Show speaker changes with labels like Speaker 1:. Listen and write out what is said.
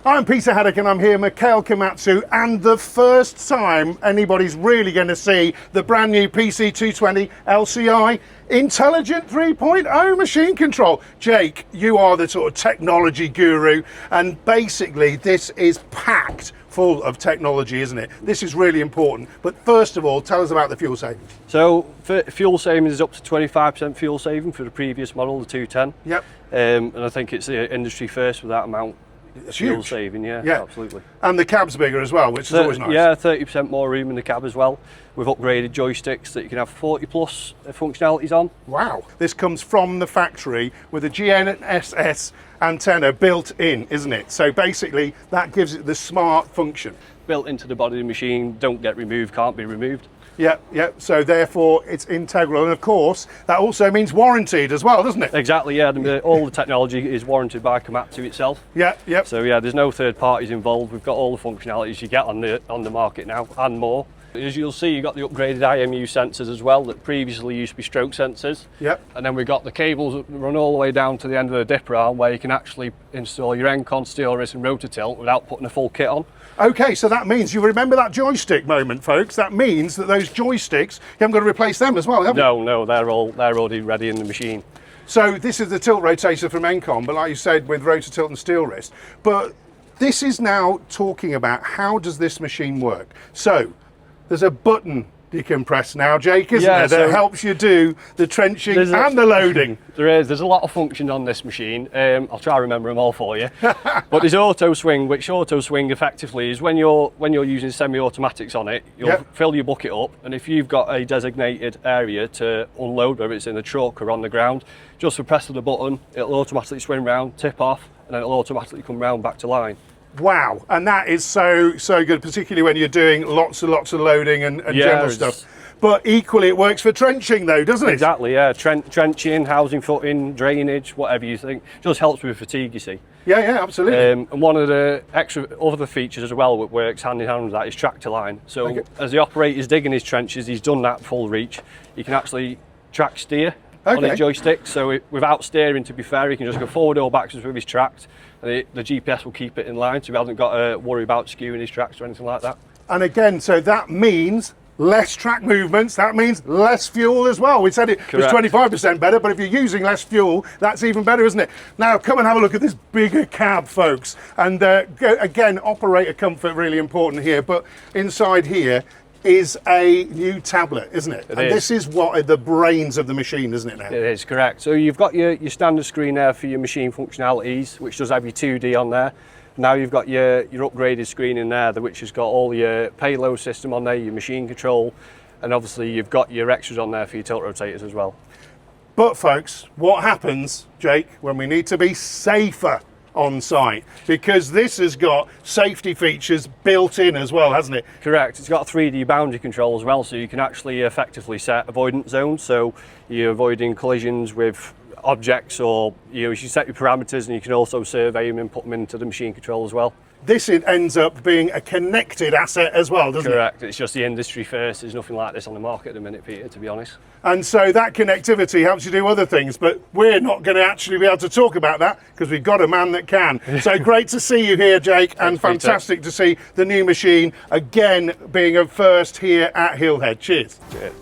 Speaker 1: I'm Peter Haddock and I'm here, McHale Komatsu, and the first time anybody's really going to see the brand new PC220LCi Intelligent 3.0 machine control. Jake, you are the sort of technology guru, and basically this is packed full of technology, isn't it? This is really important. But first of all, tell us about the fuel saving.
Speaker 2: So fuel saving is up to 25% fuel saving for the previous model, the 210.
Speaker 1: Yep.
Speaker 2: And I think it's the industry first with that amount.
Speaker 1: It's
Speaker 2: fuel
Speaker 1: huge.
Speaker 2: saving, yeah, absolutely.
Speaker 1: And the cab's bigger as well, which is always nice.
Speaker 2: Yeah, 30% more room in the cab as well. We've upgraded joysticks that you can have 40 plus functionalities on.
Speaker 1: Wow. This comes from the factory with a GNSS antenna built in, isn't it? So basically that gives it the smart function.
Speaker 2: Built into the body of the machine, don't get removed, can't be removed.
Speaker 1: Yeah, so therefore it's integral, and of course that also means warranted as well, doesn't it?
Speaker 2: Exactly, yeah. All the technology is warranted by Komatsu itself.
Speaker 1: Yeah.
Speaker 2: So yeah, there's no third parties involved. We've got all the functionalities you get on the market now and more. As you'll see, you've got the upgraded IMU sensors as well that previously used to be stroke sensors.
Speaker 1: Yep.
Speaker 2: And then we've got the cables that run all the way down to the end of the dipper arm, where you can actually install your Engcon, Steelwrist and Rototilt without putting a full kit on.
Speaker 1: Okay, so that means, you remember that joystick moment, folks? That means that those joysticks, you haven't got to replace them as well, have you?
Speaker 2: No, they're already ready in the machine.
Speaker 1: So this is the tilt rotator from Engcon, but like you said, with Rototilt and Steelwrist. But this is now talking about how does this machine work. So there's a button you can press now, Jake, isn't there, that helps you do the trenching and the loading.
Speaker 2: There's a lot of functions on this machine. I'll try to remember them all for you. But there's auto swing, which auto swing effectively is when you're using semi-automatics on it, you'll fill your bucket up, and if you've got a designated area to unload, whether it's in the truck or on the ground, just for press of the button, it'll automatically swing round, tip off, and then it'll automatically come round back to line.
Speaker 1: Wow, and that is so good, particularly when you're doing lots and lots of loading and general stuff. But equally it works for trenching though, doesn't it?
Speaker 2: Exactly, yeah. Trenching, housing footing, drainage, whatever you think. Just helps with fatigue, you see.
Speaker 1: Yeah, absolutely.
Speaker 2: And one of the other features as well that works hand in hand with that is tractor line. So as the operator's digging his trenches, he's done that full reach. You can actually track steer on his joystick, so without steering, to be fair, he can just go forward or backwards with his tracks, and the GPS will keep it in line, so he hasn't got to worry about skewing his tracks or anything like that.
Speaker 1: And again, so that means less track movements, that means less fuel as well. We said it was 25% better, but if you're using less fuel, that's even better, isn't it? Now come and have a look at this bigger cab, folks, and again, operator comfort really important here, but inside here is a new tablet, isn't it? This is what are the brains of the machine, isn't it now? It
Speaker 2: is, correct. So you've got your standard screen there for your machine functionalities, which does have your 2D on there. Now you've got your upgraded screen in there, which has got all your payload system on there, your machine control, and obviously you've got your extras on there for your tilt rotators as well.
Speaker 1: But folks, what happens, Jake, when we need to be safer on site? Because this has got safety features built in as well, hasn't it?
Speaker 2: Correct. It's got a 3D boundary control as well, so you can actually effectively set avoidance zones, so you're avoiding collisions with objects, or you set your parameters, and you can also survey them and put them into the machine control as well.
Speaker 1: This ends up being a connected asset as well, doesn't it?
Speaker 2: Correct. It's just the industry first. There's nothing like this on the market at the minute, Peter, to be honest.
Speaker 1: And so that connectivity helps you do other things, but we're not going to actually be able to talk about that because we've got a man that can. So great to see you here, Jake, and fantastic to see the new machine again being a first here at Hillhead. Cheers.
Speaker 2: Cheers.